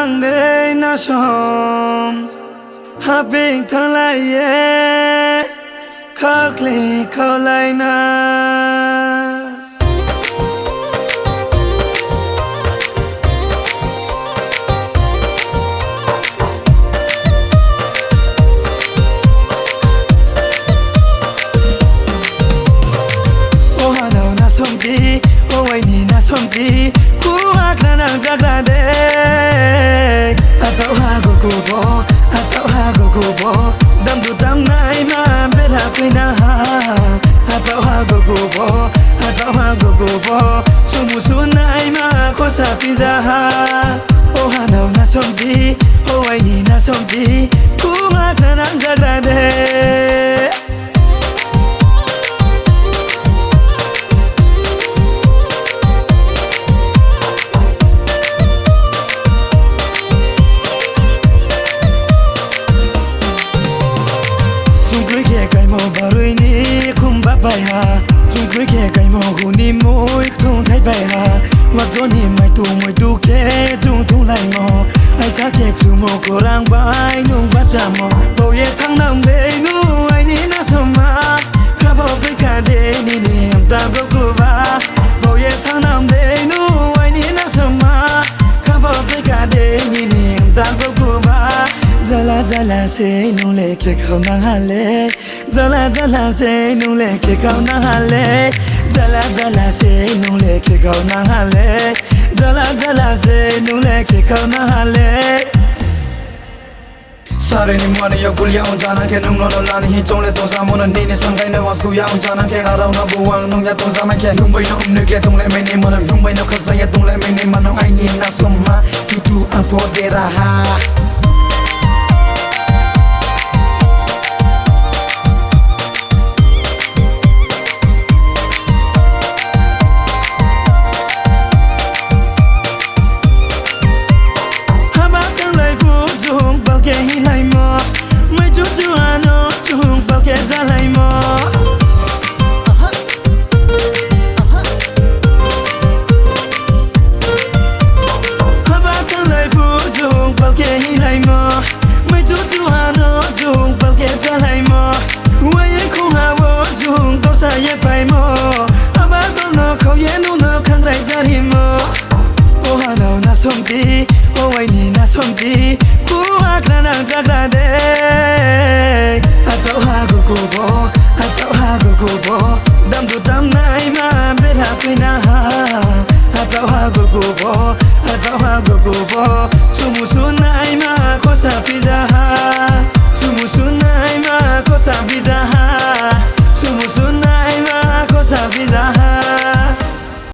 nang de na shom habing thalai ye khakle kholai na Dam du dam nai ma bela pina ha atau ha go bo sumu sunai ma kosa pizza ha oh ha no na sombi oh ai ni na sombi ku ma kana zagrade Barui ni kumba bai ha chung kri ke kai mo hu ni moi thong thai bai ha wa zo ni mai tu ke chung tu lai mo ai sa ke chu mo ko rang bai nung ba cha mo bo ye thang nam de nu ai ni na so ma ka bo bai ka de ni ni am ta bo ko ba bo ye thang nam de nu ai ni na so ma ka bo bai ka de ni ni am ta bo ko ba Zala se nu le ke khau na ha le Zala se nu le ke khau na ha le Zala se nu le ke khau na ha le Zala se nu le ke khau na ha le Sare ni mwana yo kulia on jana ke nung no la ni chong le to sa mo na ni sang kai na was ku ya on jana ke arau na buang nung ya to sa ma ke nung bai no ne ke tong le me ni mo na nung bai no khak sa ya tong le me ni ma no ai ni na somma tu an po de ra ha oh ai ni na sombi ku akna na zagrade atau ha go bo dam du dam nai ma bela pina ha atau ha go bo sumu sunai ma kosa